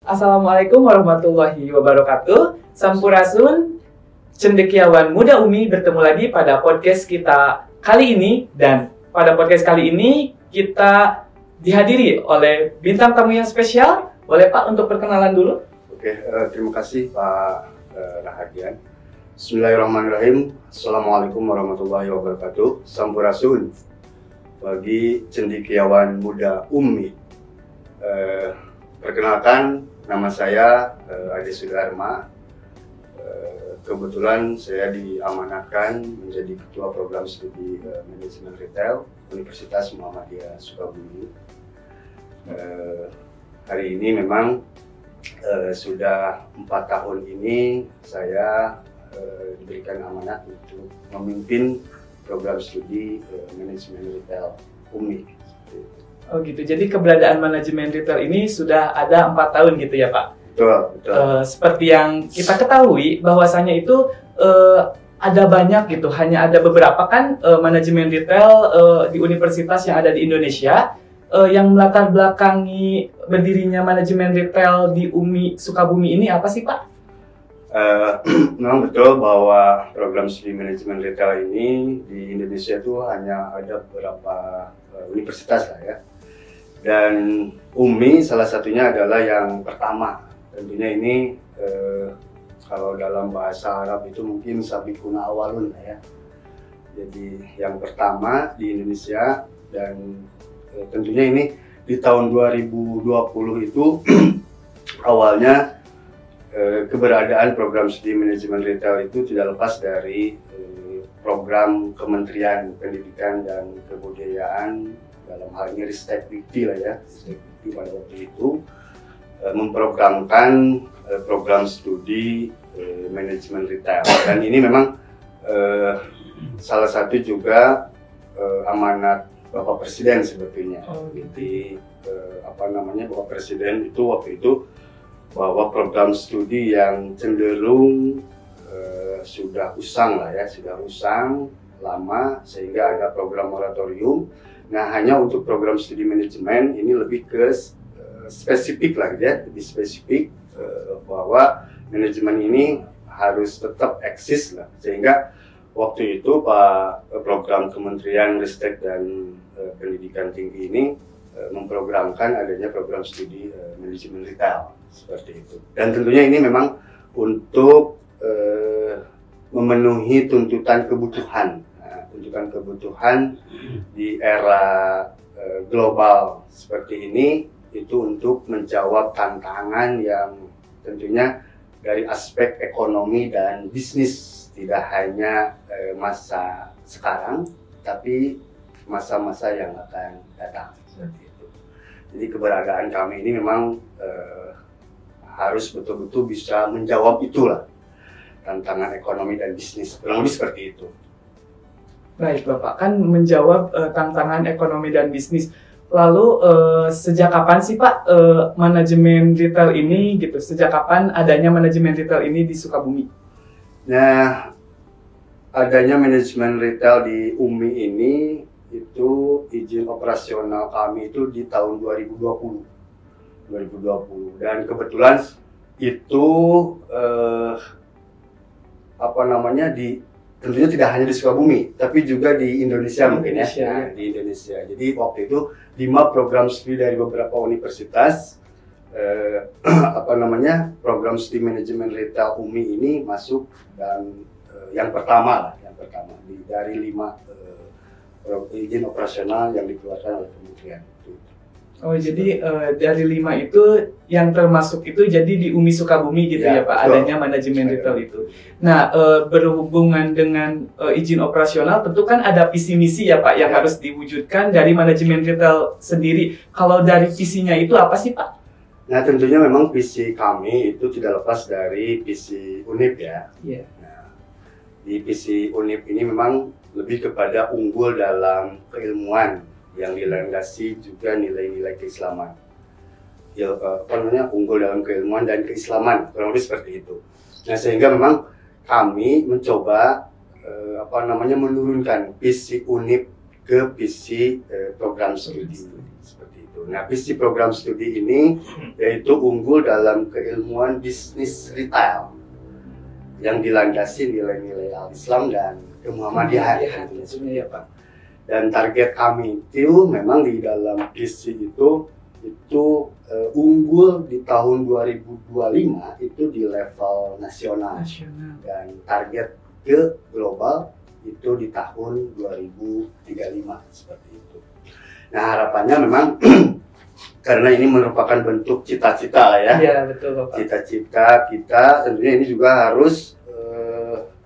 Assalamualaikum warahmatullahi wabarakatuh. Sampurasun, cendekiawan muda UMI bertemu lagi pada podcast kita kali ini. Dan pada podcast kali ini kita dihadiri oleh bintang tamu yang spesial. Boleh Pak untuk perkenalan dulu? Oke, terima kasih Pak Rahadian. Bismillahirrahmanirrahim. Assalamualaikum warahmatullahi wabarakatuh. Sampurasun bagi cendekiawan muda UMI. Perkenalkan, nama saya Ade Sudarma. Kebetulan saya diamanatkan menjadi Ketua Program Studi Manajemen Retail Universitas Muhammadiyah Sukabumi. Hari ini memang sudah 4 tahun ini saya diberikan amanat untuk memimpin program studi Manajemen Retail UMI. Oh gitu, jadi keberadaan manajemen retail ini sudah ada 4 tahun gitu ya Pak? Betul. Seperti yang kita ketahui bahwasanya itu ada banyak gitu, hanya ada beberapa kan manajemen retail di universitas yang ada di Indonesia. Yang melatar belakangi berdirinya manajemen retail di UMI Sukabumi ini apa sih Pak? Memang betul bahwa program studi manajemen retail ini di Indonesia itu hanya ada beberapa universitas lah ya. Dan UMI salah satunya adalah yang pertama. Tentunya ini kalau dalam bahasa Arab itu mungkin sabiquna awalun ya. Jadi yang pertama di Indonesia, dan tentunya ini di tahun 2020 itu awalnya keberadaan program studi manajemen retail itu tidak lepas dari program Kementerian Pendidikan dan Kebudayaan, dalam hal ini Ristekdikti lah ya, Ristekdikti pada waktu itu memprogramkan program studi manajemen retail. Dan ini memang salah satu juga amanat Bapak Presiden sebetulnya. Jadi Bapak Presiden itu waktu itu bahwa program studi yang cenderung sudah usang lah ya, sudah usang lama sehingga ada program moratorium. Nah, hanya untuk program studi manajemen ini lebih ke spesifik lah ya, lebih spesifik bahwa manajemen ini harus tetap eksis lah, sehingga waktu itu program Kementerian Ristek dan Pendidikan Tinggi ini memprogramkan adanya program studi manajemen retail seperti itu. Dan tentunya ini memang untuk memenuhi tuntutan kebutuhan. Tuntutan kebutuhan di era global seperti ini itu untuk menjawab tantangan yang tentunya dari aspek ekonomi dan bisnis, tidak hanya masa sekarang tapi masa-masa yang akan datang seperti itu. Jadi keberadaan kami ini memang harus betul-betul bisa menjawab itulah, tantangan ekonomi dan bisnis, kurang lebih seperti itu. Baik Bapak, kan menjawab tantangan ekonomi dan bisnis. Lalu sejak kapan sih Pak manajemen retail ini gitu? Sejak kapan adanya manajemen retail ini di Sukabumi? Nah, adanya manajemen retail di UMI ini itu izin operasional kami itu di tahun 2020. Dan kebetulan itu tentunya tidak hanya di Sukabumi, tapi juga di Indonesia mungkin ya. Nah, di Indonesia. Jadi waktu itu 5 program studi dari beberapa universitas, program studi manajemen retail UMI ini masuk, dan yang pertama dari 5 izin operasional yang dikeluarkan oleh kementerian. Oh jadi dari 5 itu yang termasuk itu jadi di UMI Sukabumi gitu ya Pak, betul. Adanya manajemen retail itu. Nah berhubungan dengan izin operasional tentu kan ada visi misi ya Pak yang harus diwujudkan dari manajemen retail sendiri. Kalau dari visinya itu apa sih Pak? Nah tentunya memang visi kami itu tidak lepas dari visi UNIP ya. Nah, di visi UNIP ini memang lebih kepada unggul dalam keilmuan yang dilandasi juga nilai-nilai keislaman. Unggul dalam keilmuan dan keislaman, kurang lebih seperti itu. Nah, sehingga memang kami mencoba menurunkan visi UNIP ke visi program studi seperti itu. itu. Nah, visi program studi ini yaitu unggul dalam keilmuan bisnis retail yang dilandasi nilai-nilai Al-Islam dan Muhammadiyah tentunya ya Pak. Dan target kami itu memang di dalam visi itu unggul di tahun 2025 itu di level nasional. Dan target ke global itu di tahun 2035 seperti itu. Nah, harapannya memang karena ini merupakan bentuk cita-cita lah ya. Iya, betul Bapak. Cita-cita kita tentunya ini juga harus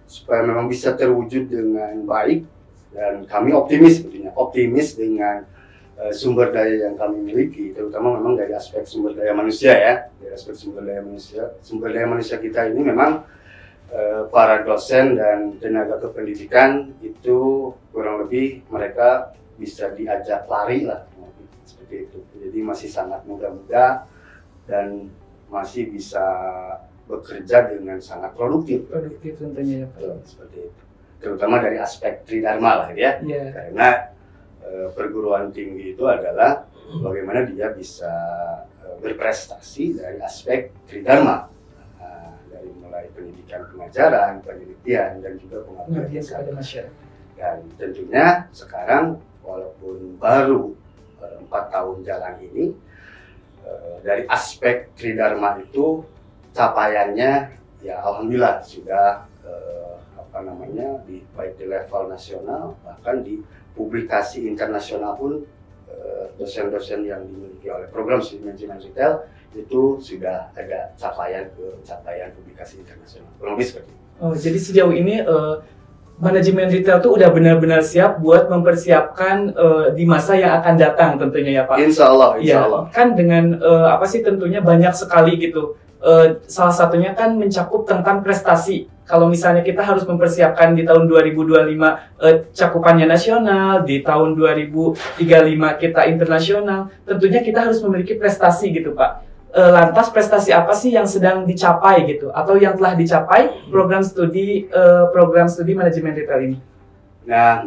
supaya memang bisa terwujud dengan baik, dan kami optimis dengan sumber daya yang kami miliki, terutama memang dari aspek sumber daya manusia ya. Dari aspek sumber daya manusia kita ini memang para dosen dan tenaga kependidikan itu kurang lebih mereka bisa diajak lari lah, seperti itu. Jadi masih sangat muda-muda dan masih bisa bekerja dengan sangat produktif tentunya ya Pak. Seperti itu. Terutama dari aspek tridharma lah ya. Karena perguruan tinggi itu adalah bagaimana dia bisa berprestasi dari aspek tridharma, dari mulai pendidikan pengajaran, penelitian, dan juga pengabdian kepada masyarakat. Dan tentunya sekarang walaupun baru 4 tahun jalan ini, dari aspek tridharma itu capaiannya ya alhamdulillah sudah baik di level nasional, bahkan di publikasi internasional pun dosen-dosen yang dimiliki oleh program studi manajemen retail itu sudah ada capaian publikasi internasional. Kurang lebih seperti itu. Oh, jadi sejauh ini manajemen retail tuh udah benar-benar siap buat mempersiapkan di masa yang akan datang tentunya ya Pak. Insya Allah. Kan dengan tentunya banyak sekali gitu. Salah satunya kan mencakup tentang prestasi. Kalau misalnya kita harus mempersiapkan di tahun 2025 cakupannya nasional, di tahun 2035 kita internasional, tentunya kita harus memiliki prestasi gitu Pak. Lantas prestasi apa sih yang sedang dicapai gitu, atau yang telah dicapai program studi manajemen retail ini? Nah,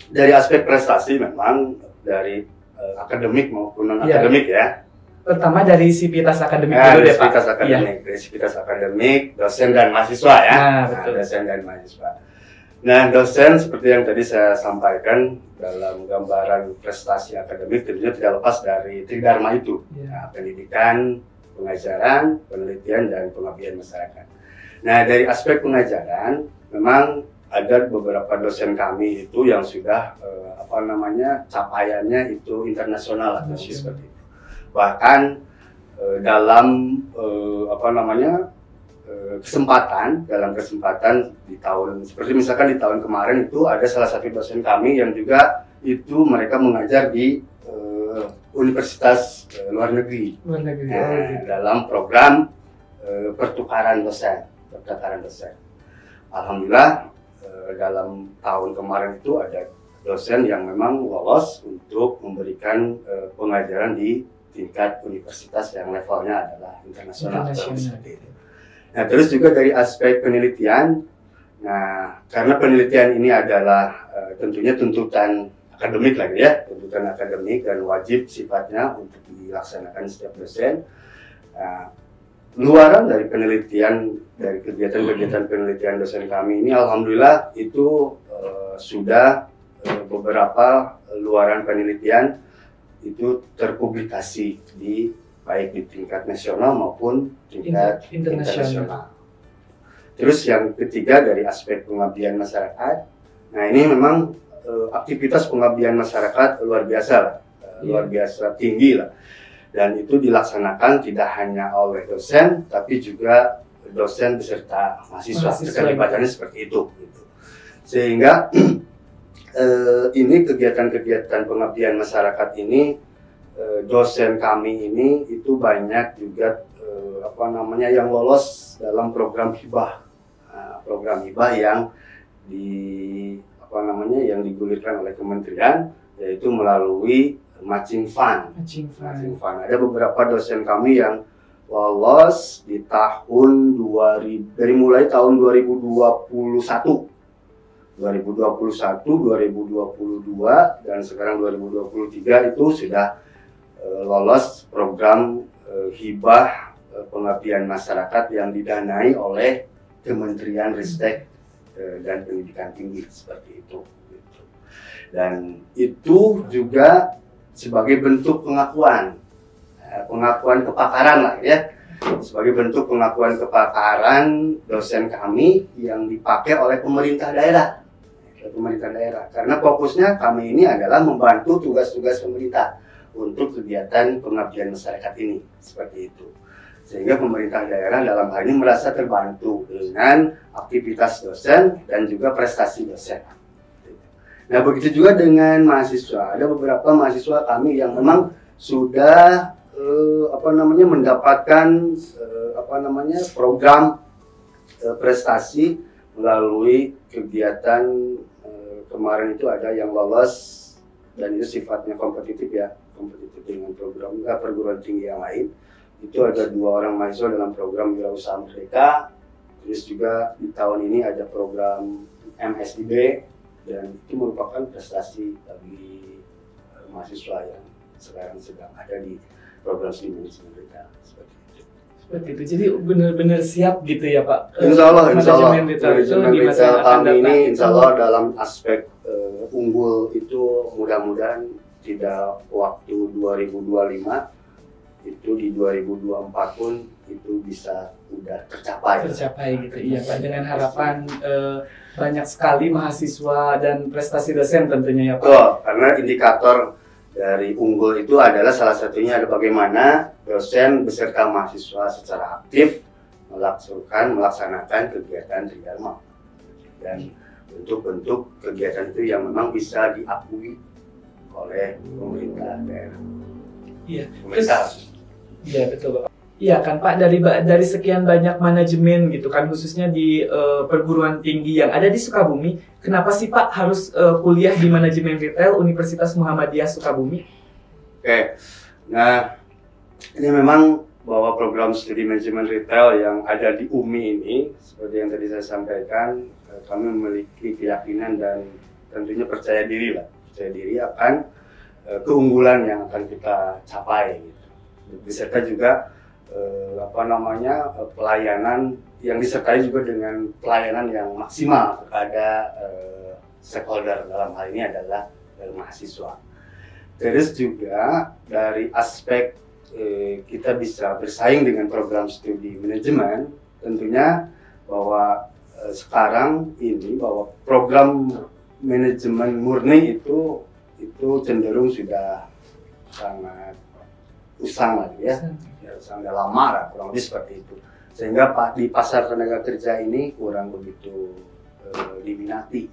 dari aspek prestasi memang dari akademik maupun non akademik ya. Pertama dari sivitas akademik dulu deh Pak. Dari sivitas akademik, dosen dan mahasiswa ya. Dosen dan mahasiswa. Nah, dosen seperti yang tadi saya sampaikan dalam gambaran prestasi akademik tentunya tidak lepas dari tridharma itu. Nah, pendidikan, pengajaran, penelitian, dan pengabdian masyarakat. Nah, dari aspek pengajaran memang ada beberapa dosen kami itu yang sudah capaiannya itu internasional atau seperti itu. Bahkan dalam kesempatan di tahun seperti misalkan di tahun kemarin itu ada salah satu dosen kami yang juga itu mereka mengajar di universitas luar negeri. Dalam program pertukaran dosen. Alhamdulillah dalam tahun kemarin itu ada dosen yang memang lolos untuk memberikan pengajaran di tingkat universitas yang levelnya adalah internasional. Nah, terus juga dari aspek penelitian, nah karena penelitian ini adalah tentunya tuntutan akademik lagi ya, tuntutan akademik dan wajib sifatnya untuk dilaksanakan setiap dosen. Nah, luaran dari penelitian, dari kegiatan-kegiatan penelitian dosen kami ini, alhamdulillah itu sudah beberapa luaran penelitian itu terpublikasi baik di tingkat nasional maupun tingkat internasional. Terus yang ketiga dari aspek pengabdian masyarakat, nah ini memang aktivitas pengabdian masyarakat luar biasa lah, luar biasa tinggi lah, dan itu dilaksanakan tidak hanya oleh dosen tapi juga dosen beserta mahasiswa. Keterlibatannya seperti itu gitu. Sehingga ini kegiatan-kegiatan pengabdian masyarakat ini dosen kami ini itu banyak juga yang lolos dalam program hibah, yang yang digulirkan oleh kementerian, yaitu melalui matching fund. Ada beberapa dosen kami yang lolos di tahun dari mulai tahun 2021, 2022 dan sekarang 2023 itu sudah lolos program hibah pengabdian masyarakat yang didanai oleh Kementerian Ristek dan Pendidikan Tinggi seperti itu. Dan itu juga sebagai bentuk pengakuan kepakaran lah ya, sebagai bentuk pengakuan kepakaran dosen kami yang dipakai oleh pemerintah daerah. Karena fokusnya kami ini adalah membantu tugas-tugas pemerintah untuk kegiatan pengabdian masyarakat ini, seperti itu. Sehingga pemerintah daerah dalam hal ini merasa terbantu dengan aktivitas dosen dan juga prestasi dosen. Nah, begitu juga dengan mahasiswa. Ada beberapa mahasiswa kami yang memang sudah mendapatkan program prestasi melalui kegiatan kemarin itu ada yang lolos dan itu sifatnya kompetitif ya, kompetitif dengan program perguruan tinggi yang lain. Itu ada 2 orang mahasiswa dalam program Wirausaha Merdeka. Terus juga di tahun ini ada program MSIB dan itu merupakan prestasi bagi mahasiswa yang sekarang sedang ada di program studi manajemen retail seperti itu. Seperti itu. Jadi benar-benar siap gitu ya Pak. Insya Allah. Manajemen retail kami ini insya Allah dalam aspek unggul itu mudah-mudahan tidak waktu 2025 itu di 2024 pun itu bisa udah tercapai gitu iya Pak, dengan harapan banyak sekali mahasiswa dan prestasi dosen tentunya ya Pak. Karena indikator dari unggul itu adalah salah satunya ada bagaimana dosen beserta mahasiswa secara aktif melaksanakan kegiatan tridharma dan bentuk-bentuk kegiatan itu yang memang bisa diakui oleh pemerintah daerah. Iya. Iya betul Bapak. Iya kan Pak, dari sekian banyak manajemen gitu kan, khususnya di perguruan tinggi yang ada di Sukabumi, kenapa sih Pak harus kuliah di manajemen retail Universitas Muhammadiyah Sukabumi? Oke, nah ini memang bahwa program studi manajemen retail yang ada di UMI ini, seperti yang tadi saya sampaikan, kami memiliki keyakinan dan tentunya percaya diri akan keunggulan yang akan kita capai. Gitu. Beserta juga pelayanan yang disertai juga dengan pelayanan yang maksimal kepada stakeholder, dalam hal ini adalah mahasiswa. Terus juga dari aspek kita bisa bersaing dengan program studi manajemen, tentunya bahwa sekarang ini bahwa program manajemen murni itu cenderung sudah sangat usang lagi ya, usang udah lama lah, kurang lebih seperti itu. Sehingga di pasar tenaga kerja ini kurang begitu diminati.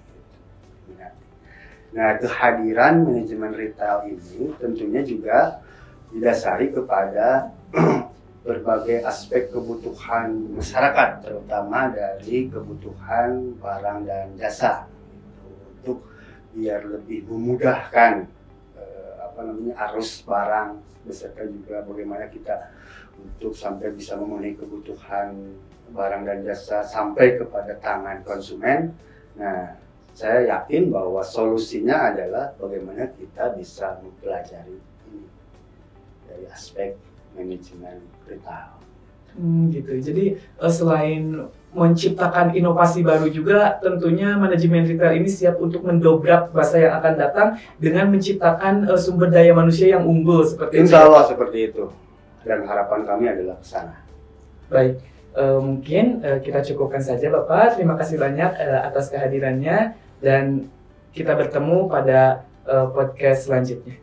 Nah, kehadiran manajemen retail ini tentunya juga didasari kepada berbagai aspek kebutuhan masyarakat, terutama dari kebutuhan barang dan jasa, untuk biar lebih memudahkan arus barang, beserta juga bagaimana kita untuk sampai bisa memenuhi kebutuhan barang dan jasa sampai kepada tangan konsumen. Nah, saya yakin bahwa solusinya adalah bagaimana kita bisa mempelajari ini dari aspek manajemen retail. Gitu. Jadi selain menciptakan inovasi baru juga, tentunya manajemen retail ini siap untuk mendobrak masa yang akan datang dengan menciptakan sumber daya manusia yang unggul seperti Insya Allah seperti itu. Dan harapan kami adalah ke sana. Baik, mungkin kita cukupkan saja Bapak. Terima kasih banyak atas kehadirannya dan kita bertemu pada podcast selanjutnya.